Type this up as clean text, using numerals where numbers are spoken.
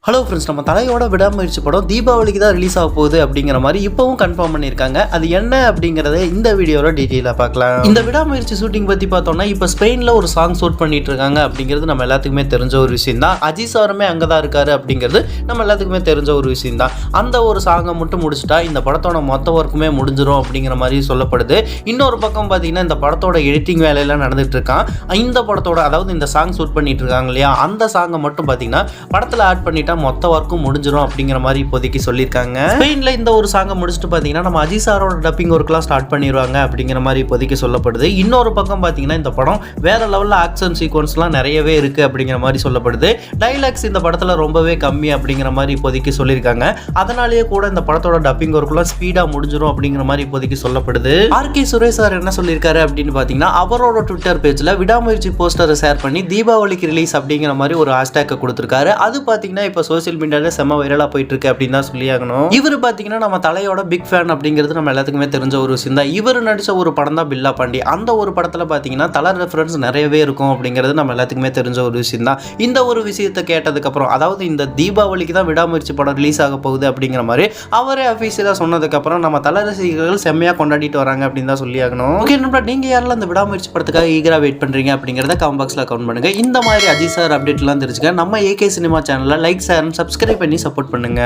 Hello friends, நம்ம தலையோட விடாமுயற்சி படம் தீபாவளிக்கு தான் ரிலீஸ் ஆக போகுது அப்படிங்கிற மாதிரி இப்போவும் கன்ஃபார்ம் பண்ணியிருக்காங்க. அது என்ன அப்படிங்கிறத இந்த வீடியோவில் டீட்டெயிலாக பார்க்கலாம். இந்த விடாமுயற்சி ஷூட்டிங் பற்றி பார்த்தோம்னா, இப்போ ஸ்பெயினில் ஒரு சாங் ஷூட் பண்ணிட்டு இருக்காங்க அப்படிங்கிறது நம்ம எல்லாத்துக்குமே தெரிஞ்ச ஒரு விஷயம் தான். அஜித் சாருமே அங்கே தான் இருக்காரு அப்படிங்கிறது நம்ம எல்லாத்துக்குமே தெரிஞ்ச ஒரு விஷயம் தான். அந்த ஒரு சாங்கை மட்டும் முடிச்சுட்டா இந்த படத்தோட மொத்த ஒர்க்குமே முடிஞ்சிடும் அப்படிங்கிற மாதிரி சொல்லப்படுது. இன்னொரு பக்கம் பார்த்தீங்கன்னா, இந்த படத்தோட எடிட்டிங் வேலையெல்லாம் நடந்துட்டு இருக்கான். இந்த படத்தோட அதாவது இந்த சாங் ஷூட் பண்ணிட்டு இருக்காங்க இல்லையா, அந்த சாங்கை மட்டும் பார்த்தீங்கன்னா படத்தில் ஆட் பண்ணிட்டா மொத்த ஒர்க்கும் முடிஞ்சிடும் அப்படிங்கிற மாதிரி இப்போதைக்கு சொல்லியிருக்காங்க. ஸ்பெயின்ல இந்த ஒரு சாங்கை முடிச்சுட்டு பார்த்தீங்கன்னா நம்ம அஜித் சாரோட டப்பிங் ஒர்க்லாம் ஸ்டார்ட் பண்ணிடுவாங்க அப்படிங்கிற மாதிரி இப்போதைக்கு சொல்லப்படுது. இன்னொரு பக்கம் பார்த்தீங்கன்னா இந்த படம் வேற லெவலில் ஆக்ஷன் சீக்வன்ஸ்லாம் நிறையவே இருக்கு அப்படிங்கிற மாதிரி சொல்லப்படுது. டைலாக்ஸ் இந்த படத்தில் ரொம்பவே கம்மி அப்படிங்கிற மாதிரி இப்போதைக்கு சொல்லியிருக்காங்க. அதனாலேயே கூட இந்த படத்தோட டப்பிங் ஒர்க்லாம் ஸ்பீடாக முடிஞ்சிடும் அப்படிங்கிற மாதிரி இப்போதைக்கு சொல்லப்படுது. ஆர்கே சுரேஷ் சார் என்ன சொல்லியிருக்காரு அப்படின்னு பார்த்தீங்கன்னா, அவரோட ட்விட்டர் பேஜில் விடாமுயற்சி போஸ்டரை ஷேர் பண்ணி தீபாவளிக்கு ரிலீஸ் அப்படிங்கிற மாதிரி ஒரு ஹேஷ்டேக்கை கொடுத்துருக்காரு. அது பார்த்தீங்கன்னா இப்போ சோசியல் மீடியாவில் செம்ம வைரலாக போயிட்டு இருக்கு அப்படின்னு தான் சொல்லியாகணும். இவர் பார்த்தீங்கன்னா நம்ம தலையோட பிக் ஃபேன் அப்படிங்கிறது நம்ம எல்லாத்துக்குமே தெரிஞ்ச ஒரு விஷயம் தான். இவர் நடிச்ச ஒரு படம் தான் பில்லா பாண்டி. அந்த ஒரு படத்தில் பார்த்தீங்கன்னா தலை ரெஃபரன்ஸ் நிறையவே இருக்கும் அப்படிங்கிறது நம்ம எல்லாத்துக்குமே தெரிஞ்ச ஒரு விஷயம் தான். இந்த ஒரு விஷயத்தை கேட்டதுக்கப்புறம், அதாவது இந்த தீபாவளிக்கு தான் விடாமுயற்சி படம் ரிலீஸ் ஆக போகுது அப்படிங்கிற மாதிரி அவரே அஃபீஷியலாக சொன்னதுக்கப்புறம் நம்ம தலை ரசிகர்கள் செம்மையாக கொண்டாடிட்டு வராங்க அப்படின்னு தான் சொல்லியாகணும். ஓகே நண்பா, நீங்கள் யாரெல்லாம் அந்த விடாமுயற்சி படத்துக்காக ஈகராக வெயிட் பண்ணுறீங்க அப்படிங்கிறத கமெண்ட் பாக்ஸில் கமெண்ட் பண்ணுங்க. இந்த மாதிரி அஜித் சார் அப்டேட்லாம் தெரிஞ்சுக்க நம்ம ஏகே சினிமா சேனலில் லைக், ஷேர், சப்ஸ்கிரைப் பண்ணி சப்போர்ட் பண்ணுங்க.